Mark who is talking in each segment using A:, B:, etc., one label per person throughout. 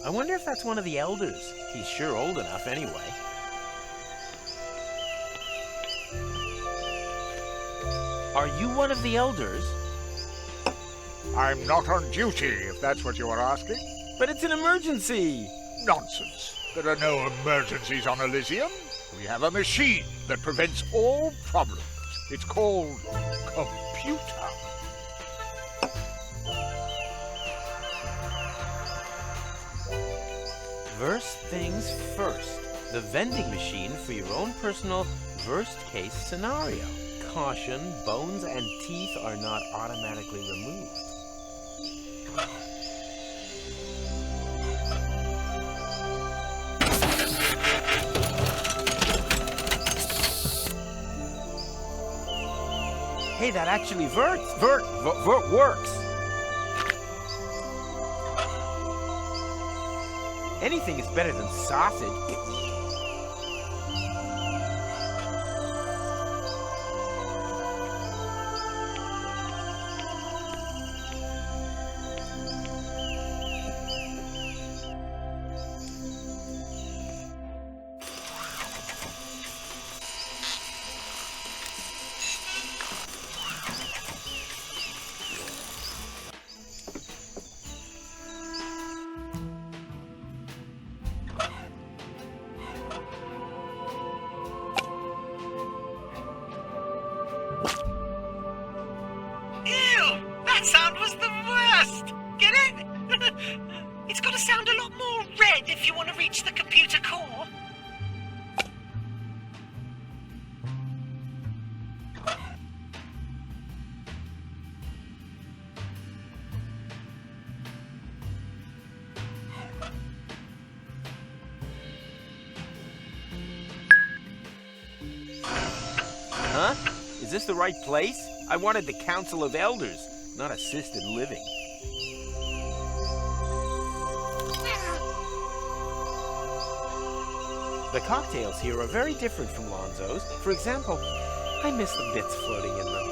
A: I wonder if that's one of the elders. He's sure old enough anyway. Are you one of the elders?
B: I'm not on duty, if that's what you are asking.
A: But it's an emergency!
B: Nonsense. There are no emergencies on Elizium. We have a machine that prevents all problems. It's called computer.
A: First things first. The vending machine for your own personal worst-case scenario. Caution, bones and teeth are not automatically removed. Hey, that actually works. Anything is better than sausage.
C: That sound was the worst! Get it? It's got to sound a lot more red if you want to reach the computer core.
A: Huh? Is this the right place? I wanted the Council of Elders, not assisted living. The cocktails here are very different from Lonzo's. For example, I miss the bits floating in them.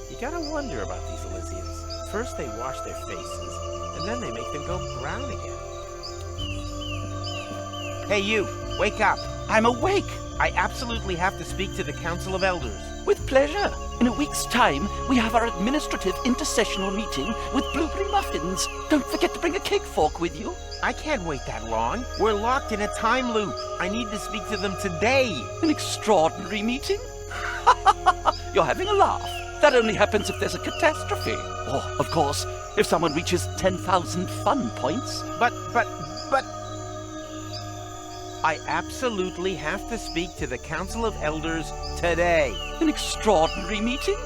A: You gotta wonder about these Elysians. First they wash their faces, and then they make them go brown again. Hey you, wake up!
D: I'm awake!
A: I absolutely have to speak to the Council of Elders.
D: With pleasure. In a week's time, we have our administrative intercessional meeting with blueberry muffins. Don't forget to bring a cake fork with you.
A: I can't wait that long. We're locked in a time loop. I need to speak to them today.
D: An extraordinary meeting? You're having a laugh. That only happens if there's a catastrophe. Or, of course, if someone reaches 10,000 fun points.
A: But... I absolutely have to speak to the Council of Elders today.
D: An extraordinary meeting?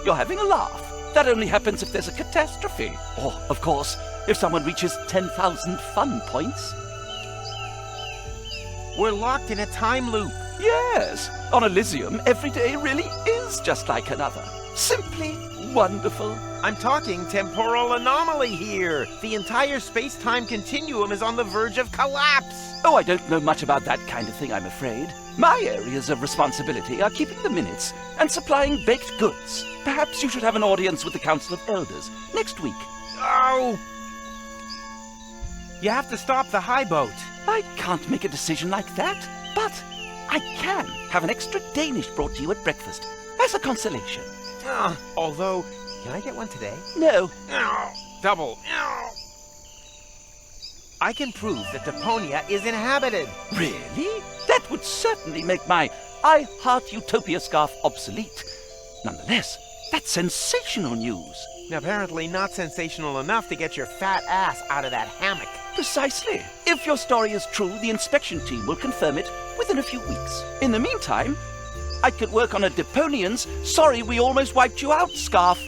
D: You're having a laugh. That only happens if there's a catastrophe. Or, of course, if someone reaches 10,000 fun points.
A: We're locked in a time loop.
D: Yes. On Elizium, every day really is just like another. Simply wonderful.
A: I'm talking temporal anomaly here. The entire space-time continuum is on the verge of collapse.
D: Oh, I don't know much about that kind of thing, I'm afraid. My areas of responsibility are keeping the minutes and supplying baked goods. Perhaps you should have an audience with the Council of Elders next week.
A: Oh! You have to stop the high boat.
D: I can't make a decision like that, but I can have an extra Danish brought to you at breakfast as a consolation.
A: Although, can I get one today?
D: No.
A: Double. I can prove that Deponia is inhabited.
D: Really? That would certainly make my I Heart Utopia scarf obsolete. Nonetheless, that's sensational news.
A: Apparently not sensational enough to get your fat ass out of that hammock.
D: Precisely. If your story is true, the inspection team will confirm it within a few weeks. In the meantime, I could work on a Deponian's sorry we almost wiped you out scarf.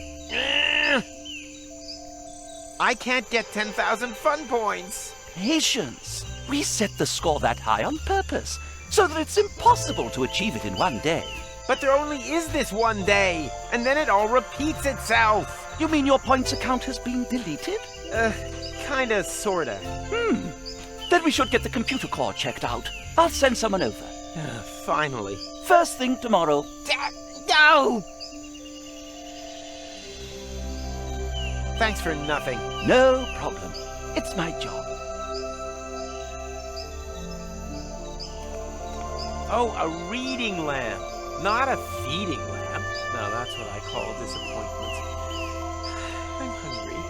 A: I can't get 10,000 fun points.
D: Patience. We set the score that high on purpose, so that it's impossible to achieve it in one day.
A: But there only is this one day, and then it all repeats itself.
D: You mean your points account has been deleted?
A: Kinda, sorta.
D: Then we should get the computer core checked out. I'll send someone over.
A: Finally.
D: First thing tomorrow.
A: No! Thanks for nothing.
D: No problem. It's my job.
A: Oh, a reading lamp, not a feeding lamp. No, that's what I call disappointment. I'm hungry.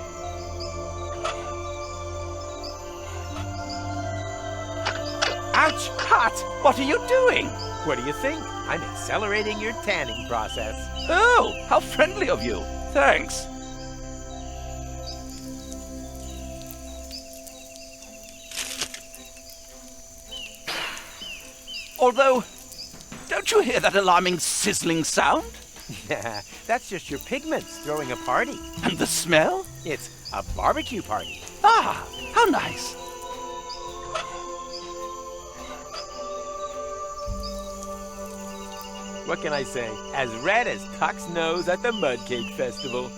D: Ouch! Hot! What are you doing?
A: What do you think? I'm accelerating your tanning process.
D: Oh, how friendly of you. Thanks. Although, don't you hear that alarming sizzling sound?
A: That's just your pigments throwing a party.
D: And the smell?
A: It's a barbecue party.
D: Ah, how nice.
A: What can I say? As red as Tuck's nose at the Mud Cake Festival.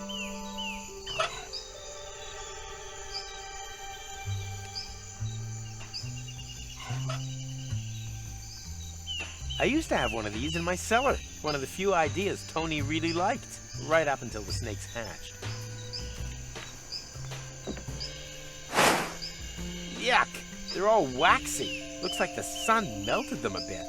A: I used to have one of these in my cellar. One of the few ideas Tony really liked, right up until the snakes hatched. Yuck! They're all waxy. Looks like the sun melted them a bit.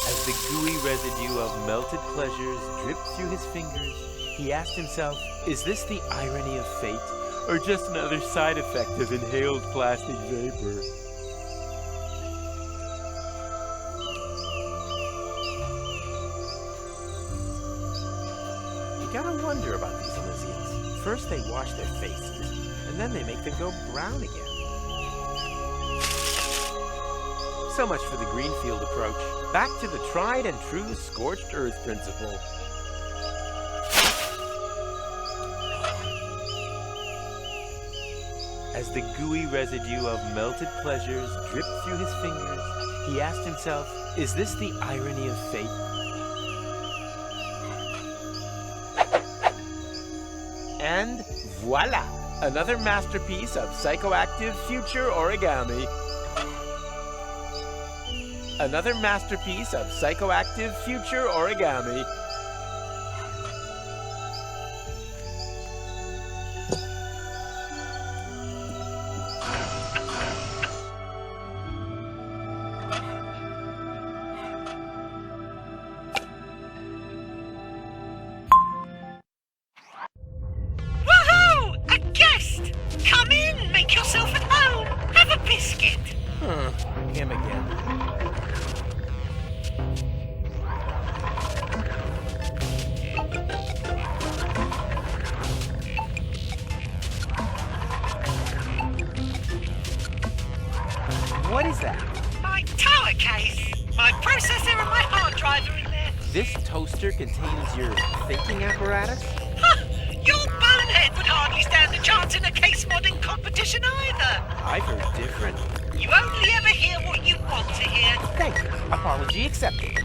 A: As the gooey residue of melted pleasures dripped through his fingers, he asked himself, is this the irony of fate? Or just another side effect of inhaled plastic vapor? You gotta wonder about these Elysians. First they wash their faces, and then they make them go brown again. So much for the Greenfield approach. Back to the tried and true scorched earth principle. As the gooey residue of melted pleasures dripped through his fingers, he asked himself, is this the irony of fate? And voila! Another masterpiece of psychoactive future origami. Another masterpiece of psychoactive future origami. Him again. What is that?
C: My tower case. My processor and my hard drive are in there.
A: This toaster contains your thinking apparatus?
C: Huh, your bonehead would hardly stand a chance in a case modding competition either.
A: I've heard different.
C: You only ever hear what you want to hear.
A: Thank you. Apology accepted.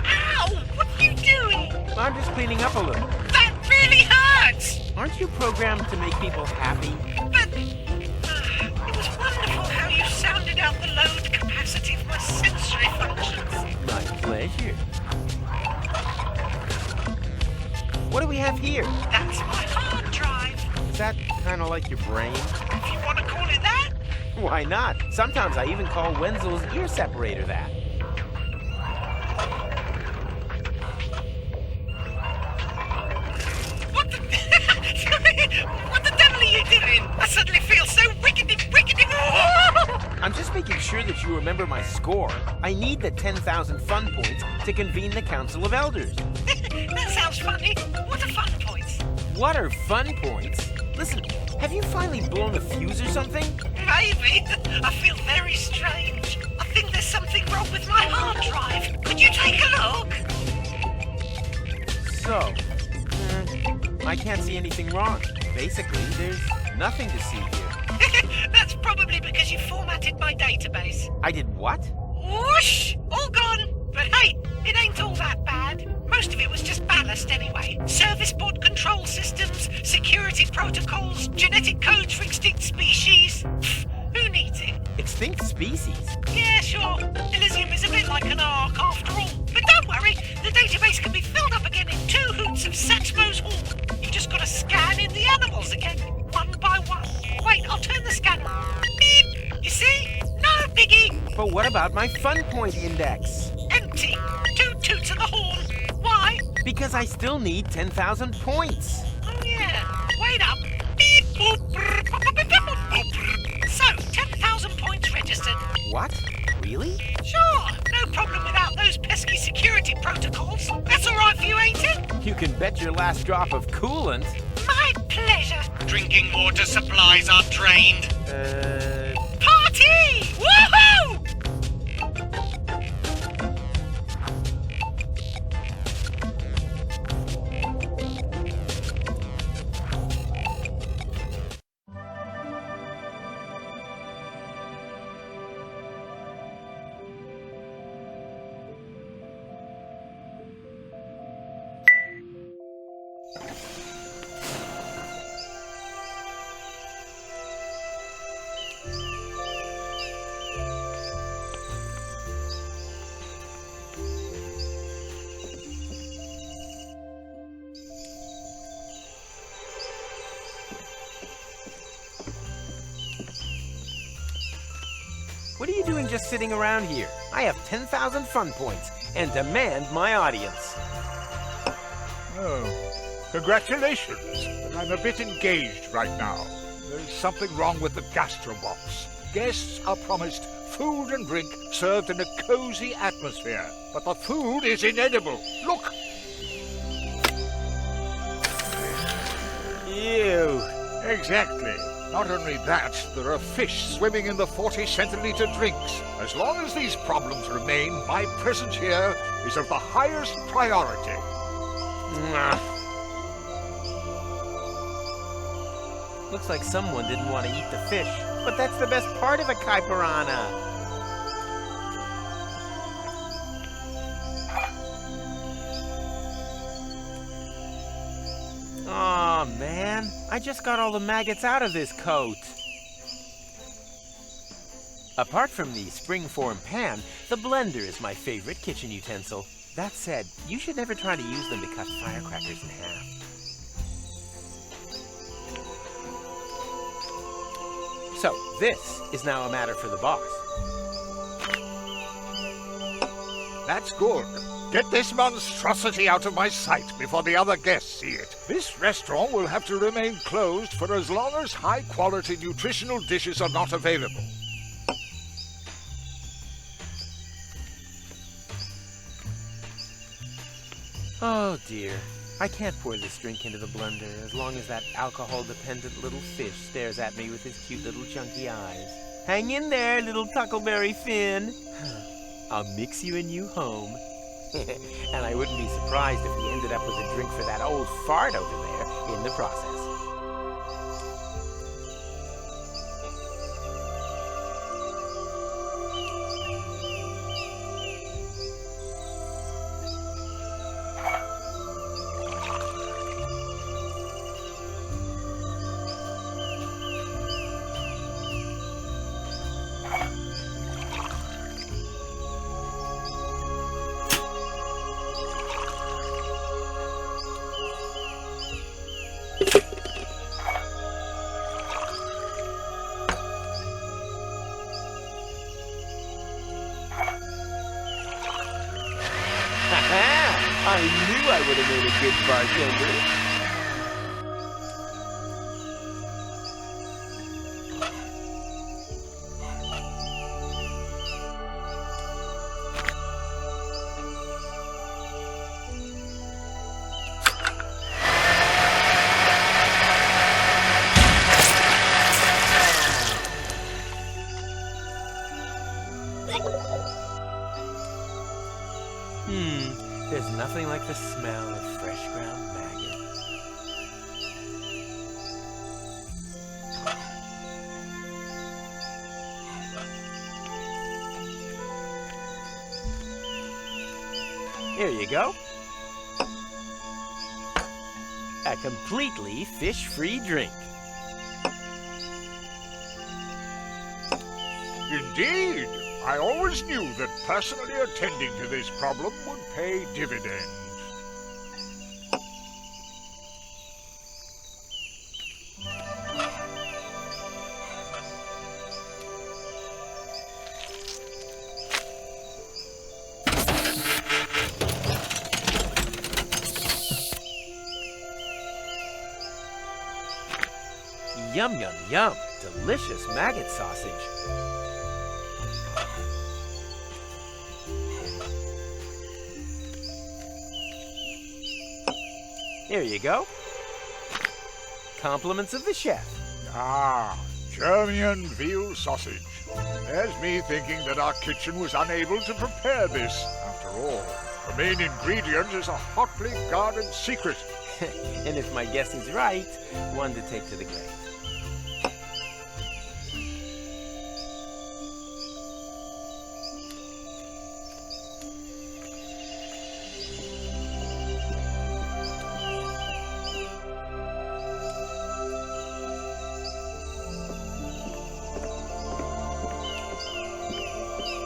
C: Ow! What are you doing?
A: I'm just cleaning up a little.
C: That really hurts!
A: Aren't you programmed to make people happy?
C: But it was wonderful how you sounded out the load capacity of my sensory functions.
A: My pleasure. What do we have here?
C: That's my hard drive.
A: Is that kind of like your brain?
C: If you want to call it that.
A: Why not? Sometimes I even call Wenzel's ear separator that.
C: What the... what the devil are you doing? I suddenly feel so wickedy.
A: I'm just making sure that you remember my score. I need the 10,000 fun points to convene the Council of Elders.
C: That sounds funny. What are fun points?
A: What are fun points? Listen, have you finally blown a fuse or something?
C: Maybe. I feel very strange. I think there's something wrong with my hard drive. Could you take a look?
A: So, I can't see anything wrong. Basically, there's nothing to see here.
C: That's probably because you formatted my database.
A: I did what?
C: Whoosh! All gone. But hey, it ain't all that bad. Most of it was just ballast anyway. Service board control systems, security protocols, genetic codes for extinct species. Pfft, who needs it?
A: Extinct species?
C: Yeah, sure. Elizium is a bit like an ark after all. But don't worry, the database can be filled up again in 2 hoots of Satchmo's Hall. You've just got to scan in the animals again, one by one. Wait, I'll turn the scanner on. Beep! You see? No biggie.
A: But what about my fun point index?
C: Empty. 2 toots of the horn. Why?
A: Because I still need 10,000 points.
C: Oh yeah. Wait up. Beep boop. Brr, boop, boop, boop, boop, boop. So, 10,000 points registered.
A: What? Really?
C: Sure. No problem without those pesky security protocols. That's all right for you, ain't it?
A: You can bet your last drop of coolant.
C: My pleasure.
E: Drinking water supplies are drained.
C: Party! Woohoo!
A: What are you doing just sitting around here? I have 10,000 fun points and demand my audience.
B: Oh, congratulations. But I'm a bit engaged right now. There's something wrong with the gastrobox. Guests are promised food and drink served in a cozy atmosphere. But the food is inedible. Look!
A: Ew.
B: Exactly. Not only that, there are fish swimming in the 40-centiliter drinks. As long as these problems remain, my presence here is of the highest priority.
A: Mwah. Looks like someone didn't want to eat the fish, but that's the best part of a kai piranha. Aw, man. I just got all the maggots out of this coat. Apart from the springform pan, the blender is my favorite kitchen utensil. That said, you should never try to use them to cut firecrackers in half. So, this is now a matter for the boss.
B: That's good. Get this monstrosity out of my sight before the other guests see it. This restaurant will have to remain closed for as long as high-quality nutritional dishes are not available.
A: Oh dear. I can't pour this drink into the blender as long as that alcohol-dependent little fish stares at me with his cute little chunky eyes. Hang in there, little Tuckleberry Finn. I'll mix you a new home. And I wouldn't be surprised if we ended up with a drink for that old fart over there in the process. I knew I would have made a good bartender. There's nothing like the smell of fresh ground maggot. Here you go. A completely fish-free drink.
B: Indeed. I always knew that personally attending to this problem would pay dividends.
A: Yum, yum, yum. Delicious maggot sausage. Here you go. Compliments of the chef.
B: Ah, German veal sausage. There's me thinking that our kitchen was unable to prepare this, after all. The main ingredient is a hotly guarded secret.
A: And if my guess is right, one to take to the grave.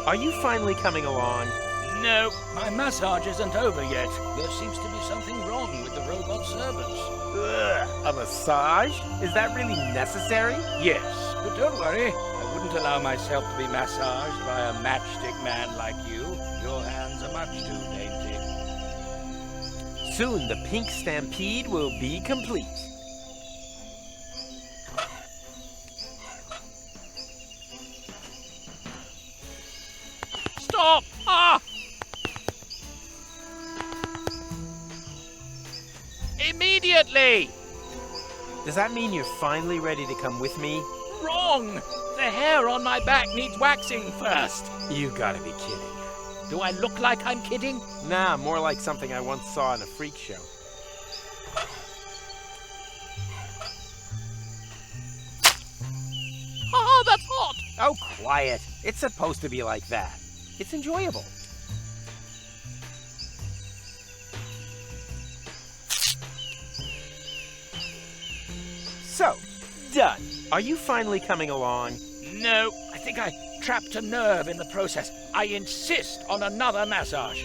A: Are you finally coming along?
F: No, my massage isn't over yet. There seems to be something wrong with the robot servants.
A: Ugh, a massage? Is that really necessary?
F: Yes, but don't worry. I wouldn't allow myself to be massaged by a matchstick man like you. Your hands are much too dainty.
A: Soon the pink stampede will be complete.
F: Stop! Ah! Immediately!
A: Does that mean you're finally ready to come with me?
F: Wrong! The hair on my back needs waxing first.
A: You gotta be kidding.
F: Do I look like I'm kidding?
A: Nah, more like something I once saw in a freak show.
F: Oh, that's hot!
A: Oh, quiet. It's supposed to be like that. It's enjoyable. So, done. Are you finally coming along?
F: No, I think I trapped a nerve in the process. I insist on another massage.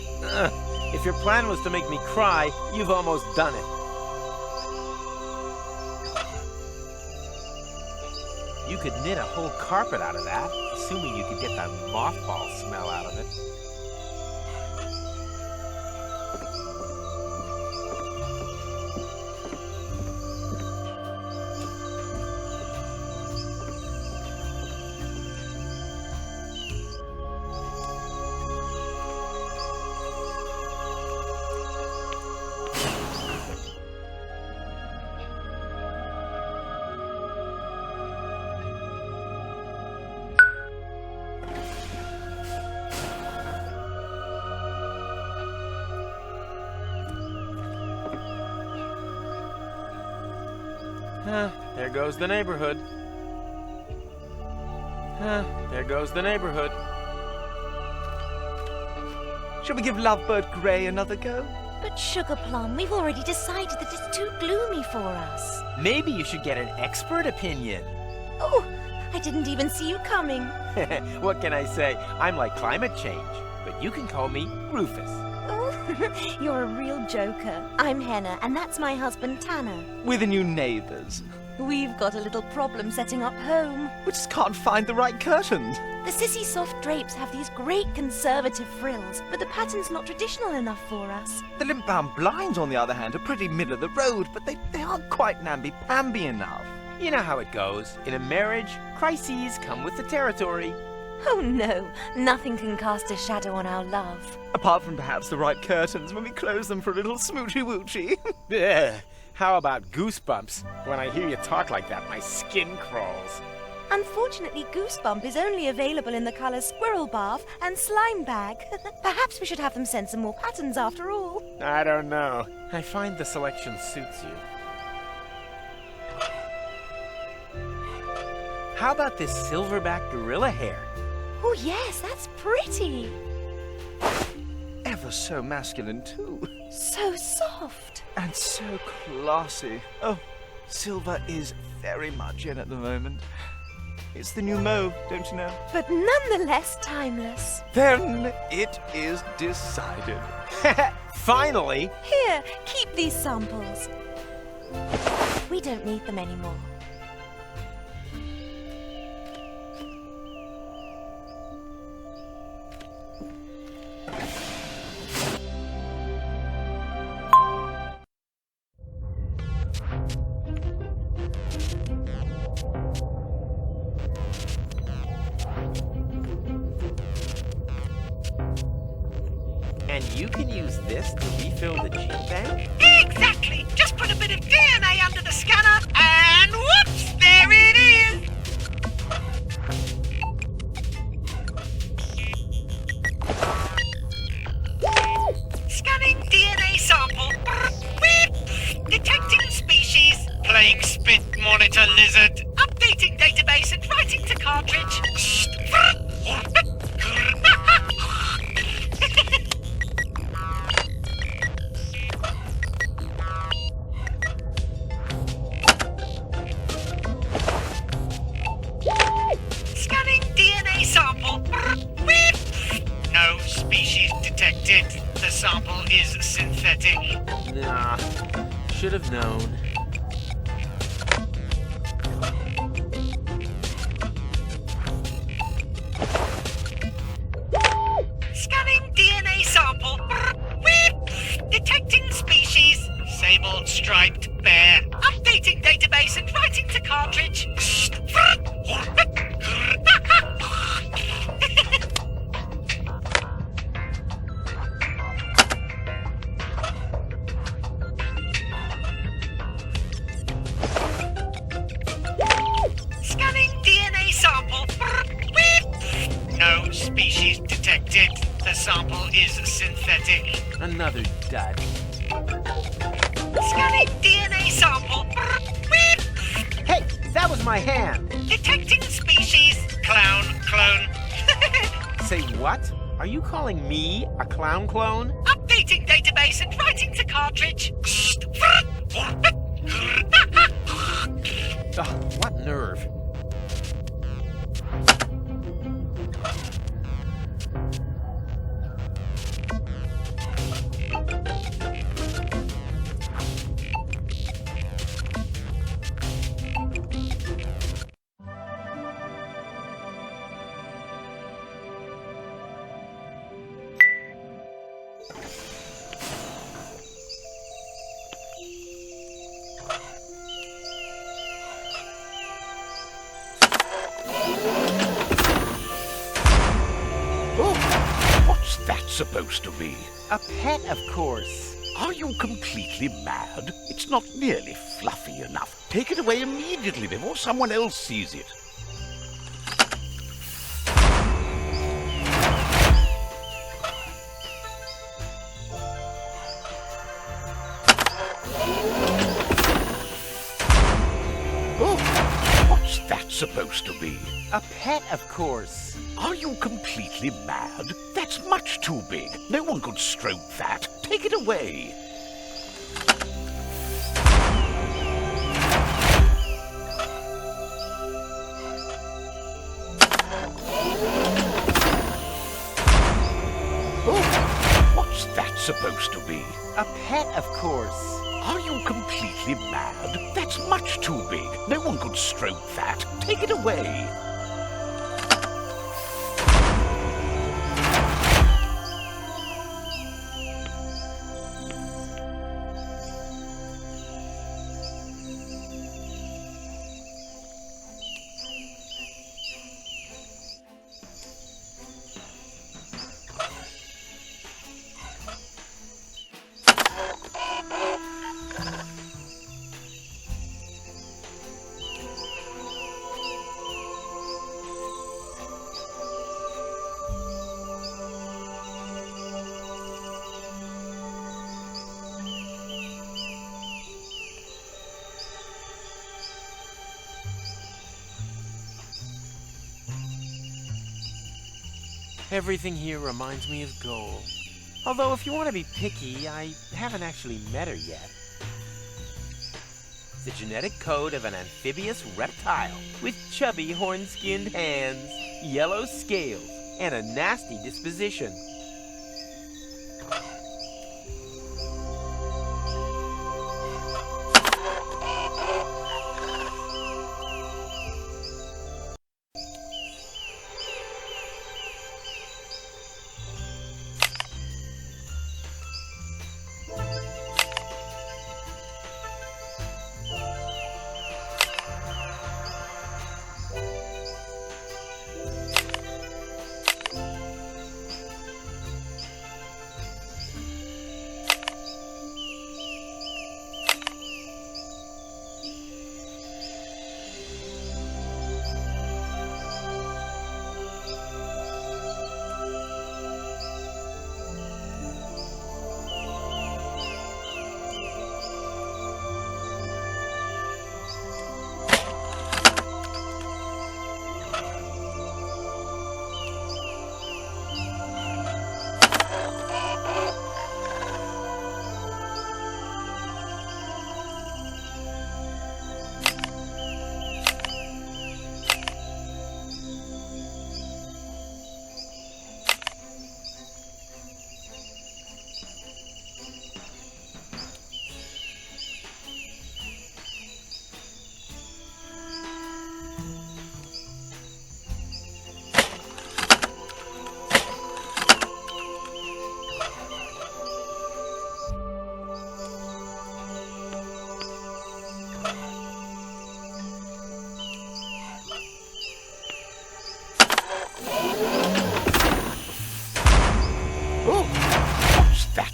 A: If your plan was to make me cry, you've almost done it. You could knit a whole carpet out of that, assuming you could get that mothball smell out of it. There goes the neighborhood. There goes the neighborhood.
G: Shall we give Lovebird Grey another go?
H: But Sugar Plum, we've already decided that it's too gloomy for us.
A: Maybe you should get an expert opinion.
H: Oh, I didn't even see you coming.
A: What can I say? I'm like climate change, but you can call me Rufus.
H: Oh, you're a real joker. I'm Henna, and that's my husband Tanner.
G: We're the new neighbours.
H: We've got a little problem setting up home.
G: We just can't find the right curtains.
H: The sissy soft drapes have these great conservative frills, but the pattern's not traditional enough for us.
G: The limp-bound blinds, on the other hand, are pretty middle of the road, but they aren't quite namby-pamby enough.
A: You know how it goes. In a marriage, crises come with the territory.
H: Oh no, nothing can cast a shadow on our love.
G: Apart from perhaps the right curtains when we close them for a little smoochy-woochy.
A: Ugh. How about goosebumps? When I hear you talk like that, my skin crawls.
H: Unfortunately, Goosebump is only available in the colours Squirrel Bath and Slime Bag. Perhaps we should have them send some more patterns after all.
A: I don't know. I find the selection suits you. How about this silverback gorilla hair?
H: Oh yes, that's pretty.
G: Ever so masculine, too.
H: So soft.
G: And so classy. Oh, silver is very much in at the moment. It's the new mode, don't you know?
H: But nonetheless timeless.
G: Then it is decided.
A: Finally!
H: Here, keep these samples. We don't need them anymore.
A: And you can use this to refill the gene bank?
C: Exactly! Just put a bit of DNA under the scanner, and whoops! There it is! Scanning DNA sample. Beep. Detecting species.
E: Plague spit monitor lizard.
C: Updating database and writing to cartridge. Scanning DNA sample. Beep.
E: No species detected. The sample is synthetic.
A: Nah, should have known.
C: Scanning DNA sample. Beep. Detecting species.
E: Sable striped bear.
C: Updating database and writing to cartridge. Scanning DNA sample. Beep.
E: No species detected. The sample is synthetic.
A: Another dud.
C: Scanning DNA sample. Beep.
G: Hey, that was my hand.
C: Detecting species.
E: Clown clone.
A: Say what? Are you calling me a clown clone?
C: Updating database and writing to cartridge.
A: Ugh, what nerve.
B: What's that supposed to be?
A: A pet, of course.
B: Are you completely mad? It's not nearly fluffy enough. Take it away immediately before someone else sees it. Oh, what's that supposed to be?
A: A pet, of course.
B: Are you completely mad? That's much too big. No one could stroke that. Take it away. Oh, what's that supposed to be?
A: A pet, of course.
B: Are you completely mad? That's much too big. No one could stroke that. Take it away.
A: Everything here reminds me of Goal. Although, if you want to be picky, I haven't actually met her yet. the genetic code of an amphibious reptile with chubby horn-skinned hands, yellow scales, and a nasty disposition.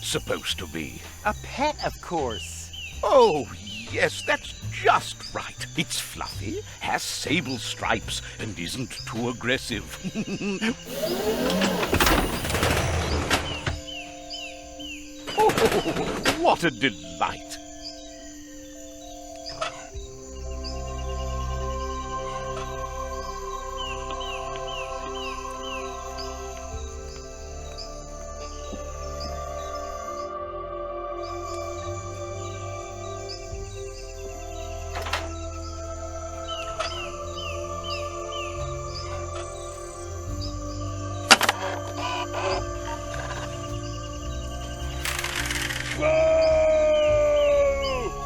B: Supposed to be?
A: A pet, of course.
B: Oh, yes, that's just right. It's fluffy, has sable stripes, and isn't too aggressive. Oh, what a delight.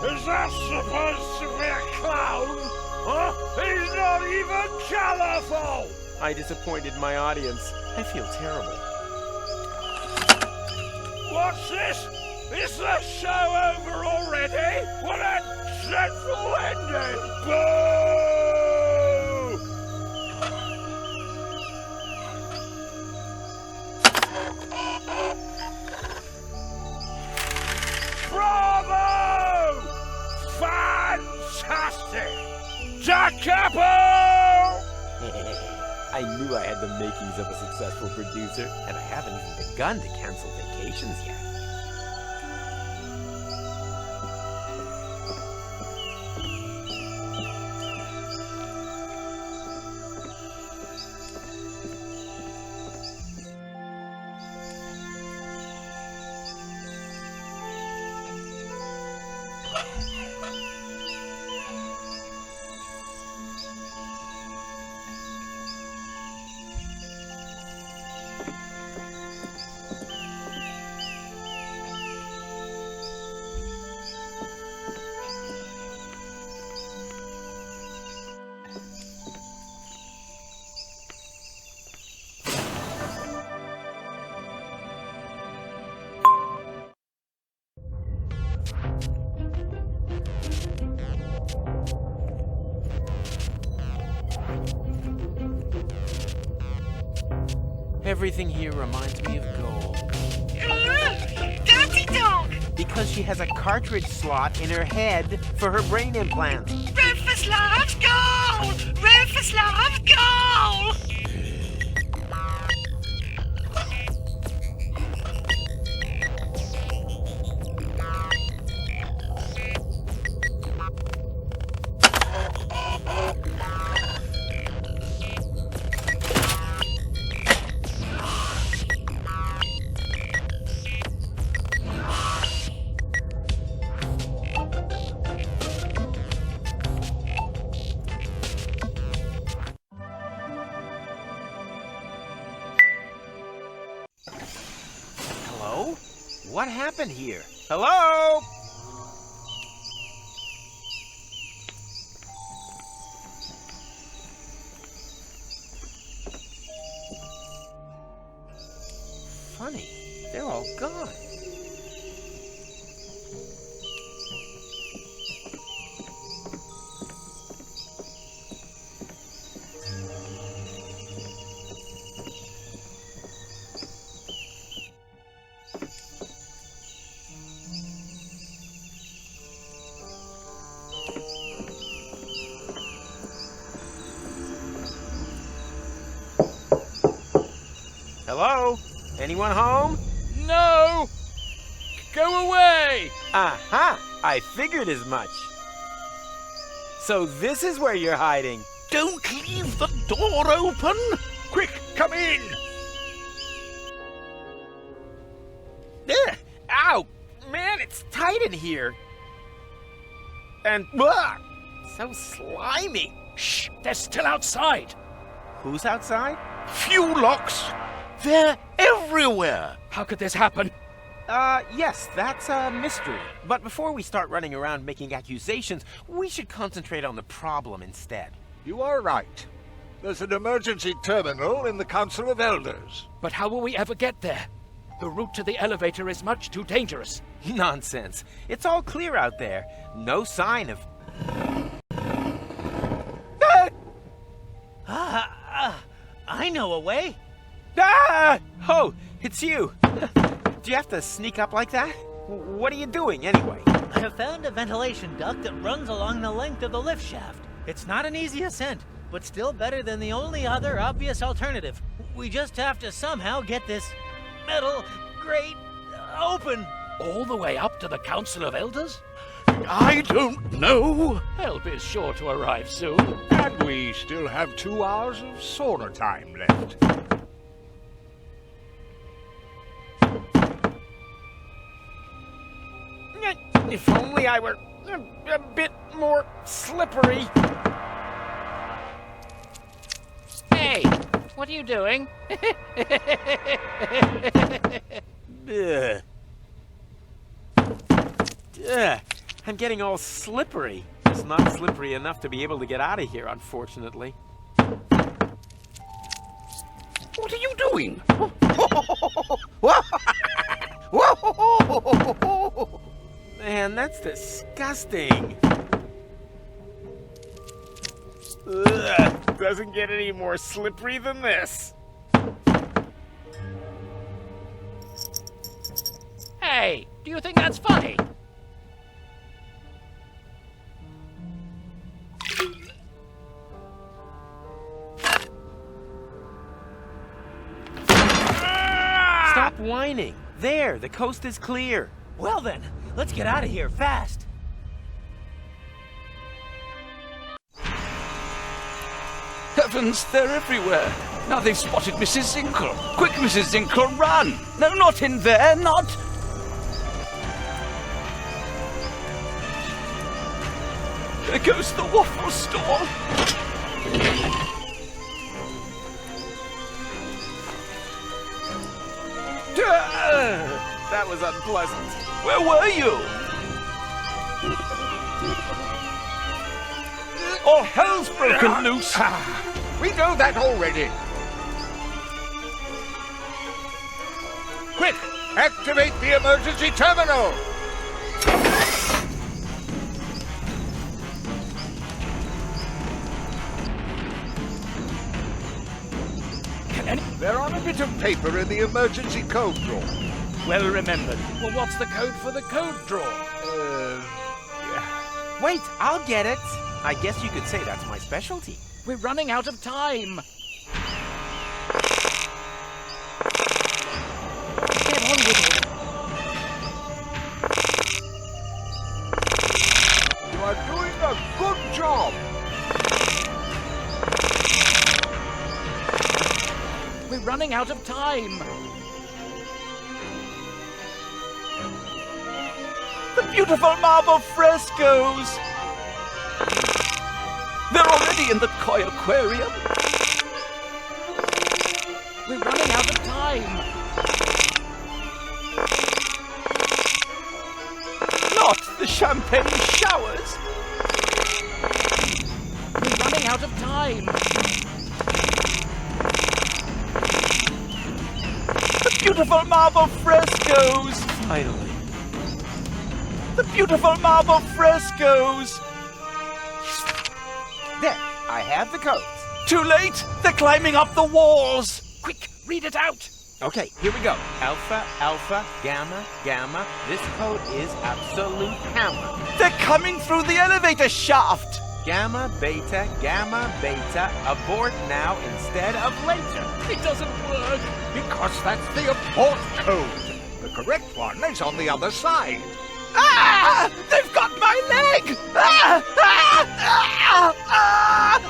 F: Is that supposed to be a clown? Huh? He's not even colourful!
A: I disappointed my audience. I feel terrible.
F: What's this? Is the show over already? What a dreadful ending! Boo! Bravo! Fantastic! Da Capo!
A: I knew I had the makings of a successful producer, and I haven't even begun to cancel vacations yet. Everything here reminds me of gold.
C: Dirty dog!
A: Because she has a cartridge slot in her head for her brain implant.
C: Rufus loves gold! Rufus loves gold!
A: What happened here? Hello? Funny, they're all gone. Hello? Anyone home?
F: No! Go away!
A: Aha! I figured as much. So this is where you're hiding.
B: Don't leave the door open! Quick, come in!
A: Ugh! Ow! Man, it's tight in here. And ugh, so slimy.
F: Shh! They're still outside!
A: Who's outside?
B: Few locks! They're everywhere!
F: How could this happen?
A: Yes, that's a mystery. But before we start running around making accusations, we should concentrate on the problem instead.
B: You are right. There's an emergency terminal in the Council of Elders.
F: But how will we ever get there? The route to the elevator is much too dangerous.
A: Nonsense. It's all clear out there. No sign of...
E: I know a way.
A: Ah! Oh, it's you. Do you have to sneak up like that? What are you doing, anyway?
E: I have found a ventilation duct that runs along the length of the lift shaft. It's not an easy ascent, but still better than the only other obvious alternative. We just have to somehow get this metal grate open.
F: All the way up to the Council of Elders?
B: I don't know!
F: Help is sure to arrive soon.
B: And we still have 2 hours of sauna time left.
A: If only I were a bit more slippery.
F: Hey, what are you doing?
A: Ugh. Ugh. I'm getting all slippery. Just not slippery enough to be able to get out of here, unfortunately.
B: What are you doing?
A: Man, that's disgusting. Ugh. Doesn't get any more slippery than this.
F: Hey, do you think that's funny?
A: Stop whining. There, the coast is clear.
E: Well then, let's get out of here fast.
D: Heavens, they're everywhere. Now they've spotted Mrs. Zinkle. Quick, Mrs. Zinkle, run! No, not in there, not... There goes the waffle stall.
A: That was unpleasant.
D: Where were you? All hell's broken loose.
B: We know that already. Quick, activate the emergency terminal. They're on a bit of paper in the emergency code drawer.
F: Well remembered. Well, what's the code for the code drawer?
A: Wait, I'll get it. I guess you could say that's my specialty.
F: We're running out of time. Get on with it.
B: You are doing a good job.
F: We're running out of time.
D: The beautiful marble frescoes. They're already in the koi aquarium.
F: We're running out of time.
D: The champagne showers!
F: We're running out of time.
D: The beautiful marble frescoes!
A: Finally.
D: The beautiful marble frescoes!
G: There, I have the codes.
D: Too late! They're climbing up the walls! Quick, read it out!
A: Okay, here we go. Alpha, alpha, gamma, gamma. This code is absolute hammer.
D: They're coming through the elevator shaft!
A: Gamma, beta, abort now instead of later.
F: It doesn't work.
B: Because that's the abort code. The correct one is on the other side.
D: Ah! They've got my leg! Ah! Ah! Ah! Ah!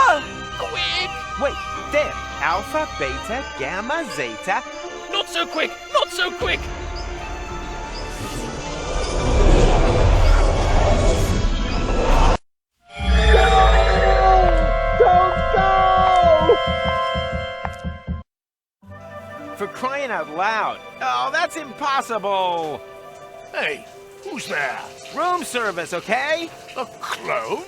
D: Ah!
F: Quick!
A: Wait, there. Alpha, beta, gamma, zeta.
F: Not so quick! Not so quick!
A: For crying out loud. Oh, that's impossible.
B: Hey, who's there?
A: Room service, okay?
B: A clone?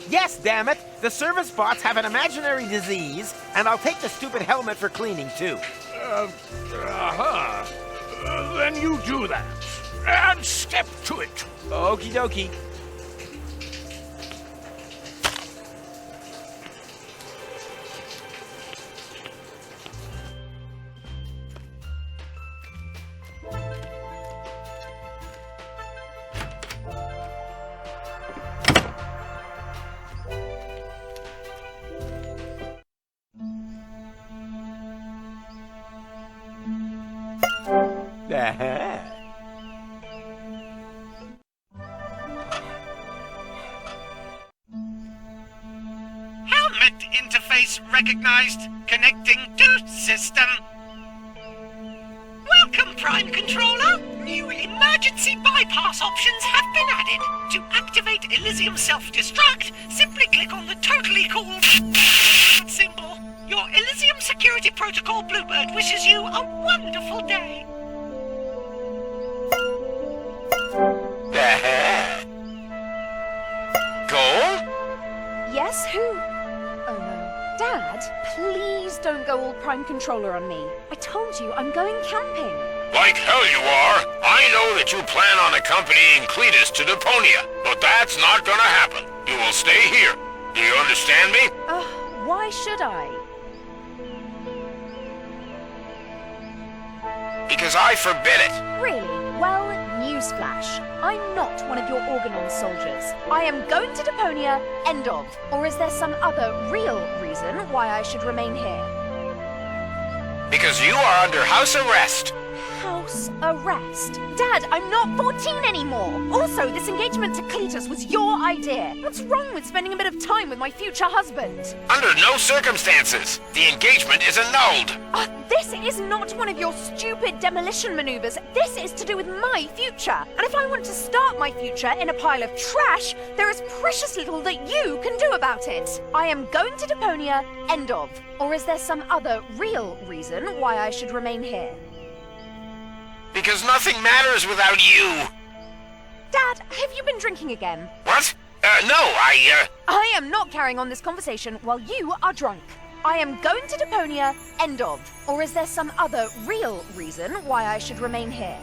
A: Yes, damn it. The service bots have an imaginary disease, and I'll take the stupid helmet for cleaning, too.
B: Then you do that. And step to it.
A: Okie dokie.
C: Helmet interface recognized. Connecting to system. Welcome, Prime Controller. New emergency bypass options have been added. To activate Elizium self-destruct, simply click on the totally cool symbol. Your Elizium security protocol Bluebird wishes you a wonderful day.
I: Goal?
H: Yes, who? Oh no. Dad, please don't go all Prime Controller on me. I told you I'm going camping.
I: Like hell you are. I know that you plan on accompanying Cletus to Deponia, but that's not gonna happen. You will stay here. Do you understand me?
H: Why should I?
I: Because I forbid it.
H: Really? Well, newsflash. I'm not one of your Organon soldiers. I am going to Deponia, end of. Or is there some other real reason why I should remain here?
I: Because you are under house arrest.
H: House arrest? Dad, I'm not 14 anymore. Also, this engagement to Cletus was your idea. What's wrong with spending a bit of time with my future husband?
I: Under no circumstances. The engagement is annulled.
H: This is not one of your stupid demolition maneuvers. This is to do with my future. And if I want to start my future in a pile of trash, there is precious little that you can do about it. I am going to Deponia, end of. Or is there some other real reason why I should remain here?
I: Because nothing matters without you.
H: Dad, have you been drinking again?
I: What? No,
H: I am not carrying on this conversation while you are drunk. I am going to Deponia, end of. Or is there some other real reason why I should remain here?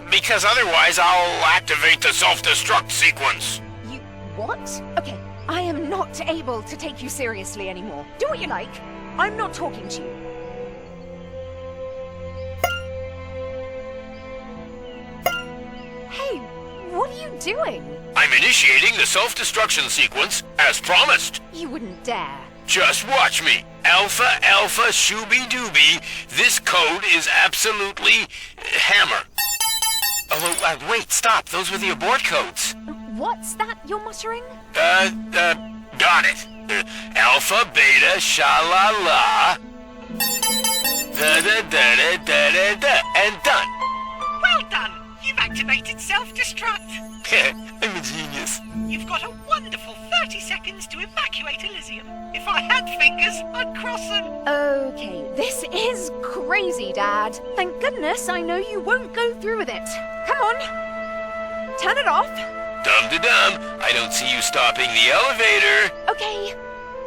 I: Because otherwise I'll activate the self-destruct sequence.
H: You... what? Okay, I am not able to take you seriously anymore. Do what you like. I'm not talking to you. Hey, what are you doing?
I: I'm initiating the self-destruction sequence as promised.
H: You wouldn't dare.
I: Just watch me. Alpha, alpha, shooby-dooby. This code is absolutely hammer. Oh, wait, stop. Those were the abort codes.
H: What's that you're muttering?
I: Got it. Alpha, beta, sha-la-la. Da-da-da-da-da-da-da. And done.
C: Well done. You've activated self-destruct.
I: I'm a genius.
C: You've got a wonderful 30 seconds to evacuate Elizium. If If I had fingers, I'd cross them.
H: Okay, this is crazy, Dad. Thank goodness I know you won't go through with it. Come on. Turn it off.
I: Dum-de-dum, I don't see you stopping the elevator.
H: Okay,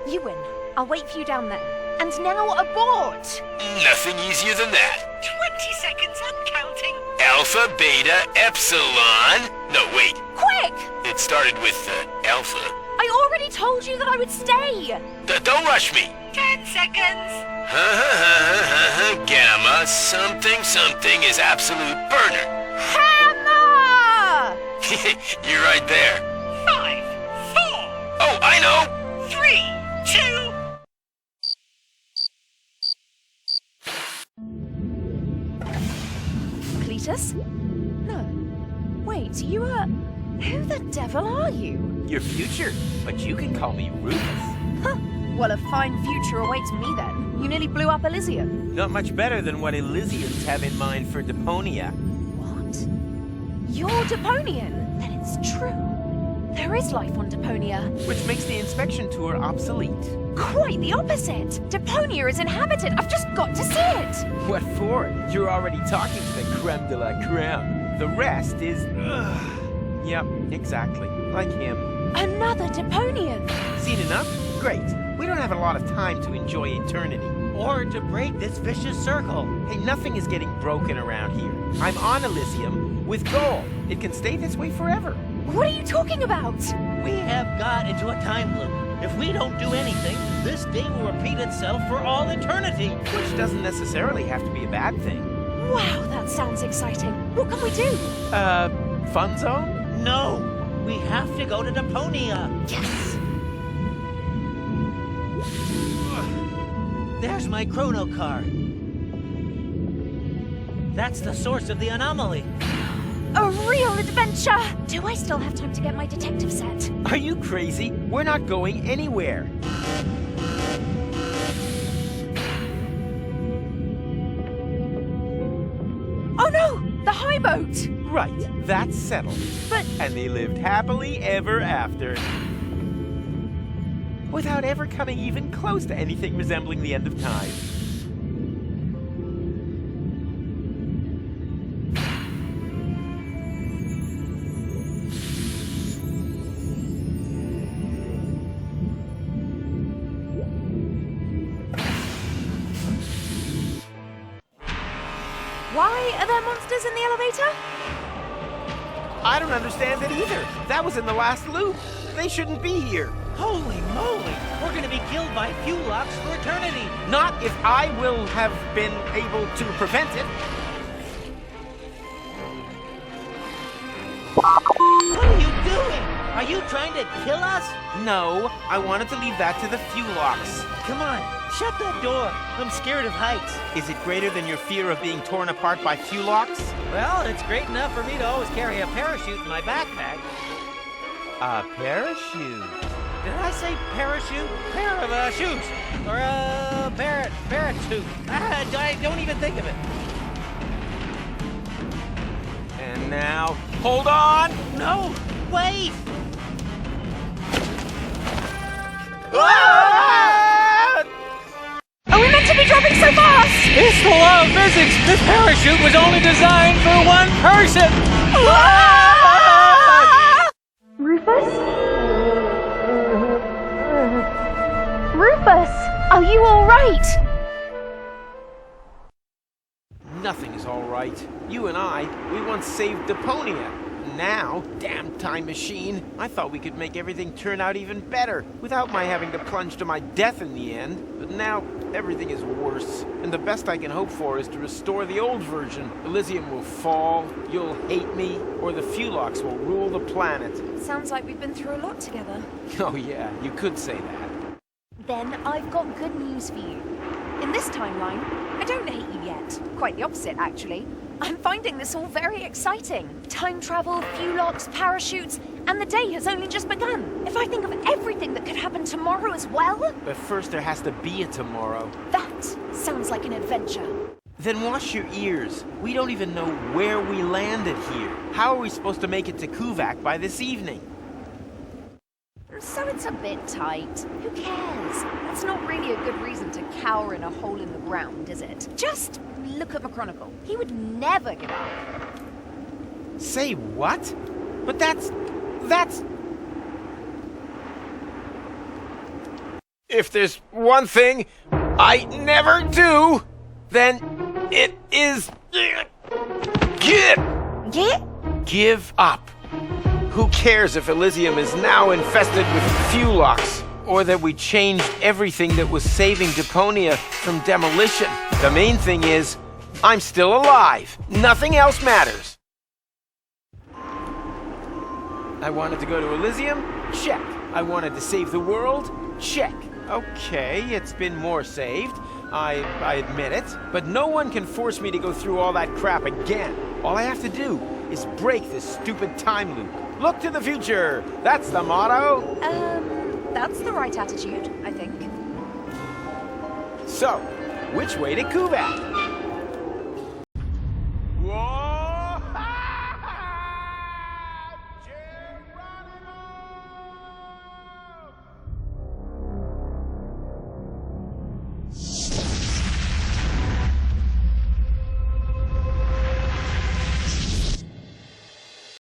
H: you win. I'll wait for you down there. And now abort!
I: Nothing easier than that.
C: 20 seconds and counting.
I: Alpha, beta, epsilon. No, wait.
H: Quick!
I: It started with alpha.
H: I already told you that I would stay!
I: Don't rush me.
C: 10 seconds.
I: Gamma, something is absolute burner.
H: Hammer!
I: You're right there.
C: 5, 4.
I: Oh, I know.
C: 3, 2.
H: Cletus? No. Wait, you are... Who the devil are you?
A: Your future, but you can call me Rufus.
H: Huh. Well, a fine future awaits me then. You nearly blew up Elizium.
A: Not much better than what Elysians have in mind for Deponia.
H: What? You're Deponian? Then it's true. There is life on Deponia.
A: Which makes the inspection tour obsolete.
H: Quite the opposite. Deponia is inhabited. I've just got to see it.
A: What for? You're already talking to the creme de la creme. The rest is... Yep, exactly. Like him.
H: Another Deponian.
A: Seen enough? Great. We don't have a lot of time to enjoy eternity.
E: Or to break this vicious circle.
A: Hey, nothing is getting broken around here. I'm on Elysium with gold. It can stay this way forever.
H: What are you talking about?
E: We have got into a time loop. If we don't do anything, this day will repeat itself for all eternity.
A: Which doesn't necessarily have to be a bad thing.
H: Wow, that sounds exciting. What can we do?
A: Fun zone?
E: No, we have to go to Deponia.
H: Yes!
E: There's my chrono car. That's the source of the anomaly.
H: A real adventure! Do I still have time to get my detective set?
A: Are you crazy? We're not going anywhere.
H: Oh no! The high boat!
A: Right, that's settled.
H: But...
A: And they lived happily ever after. Without ever coming even close to anything resembling the end of time.
H: Why are there monsters in the elevator?
A: I don't understand it either. That was in the last loop. They shouldn't be here.
E: Holy moly! We're gonna be killed by fuel locks for eternity!
A: Not if I will have been able to prevent it.
E: What are you doing? Are you trying to kill us?
A: No, I wanted to leave that to the fuel locks.
E: Come on, shut that door. I'm scared of heights.
A: Is it greater than your fear of being torn apart by fuel locks?
E: Well, it's great enough for me to always carry a parachute in my backpack.
A: A parachute.
E: Did I say parachute? Pair of shoes. Or a parachute. I don't even think of it.
A: And now, hold on!
E: No, wait!
A: Ah!
H: Are we meant to be dropping so fast?
E: It's the law of physics! This parachute was only designed for one person!
H: Ah! Rufus? Rufus, are you all right?
A: Nothing is all right. You and I, we once saved Deponia. Now, damn time machine, I thought we could make everything turn out even better without my having to plunge to my death in the end. But now, everything is worse. And the best I can hope for is to restore the old version. Elizium will fall, you'll hate me, or the Fuelox will rule the planet.
H: Sounds like we've been through a lot together.
A: Oh yeah, you could say that.
H: Then I've got good news for you. In this timeline, I don't hate you yet. Quite the opposite, actually. I'm finding this all very exciting. Time travel, Fuelox, parachutes, and the day has only just begun. If I think of everything that could happen tomorrow as well...
A: But first there has to be a tomorrow.
H: That sounds like an adventure.
A: Then wash your ears. We don't even know where we landed here. How are we supposed to make it to Kuvak by this evening?
H: So it's a bit tight. Who cares? That's not really a good reason to cower in a hole in the ground, is it? Just look at McChronicle. He would never give up.
A: Say what? But that's... If there's one thing I never do, then it is... Give up. Who cares if Elizium is now infested with Fulocks, or that we changed everything that was saving Deponia from demolition? The main thing is, I'm still alive. Nothing else matters. I wanted to go to Elizium? Check. I wanted to save the world? Check. Okay, it's been more saved. I admit it. But no one can force me to go through all that crap again. All I have to do is break this stupid time loop. Look to the future! That's the motto!
H: That's the right attitude, I think.
A: So, which way to Kuvat?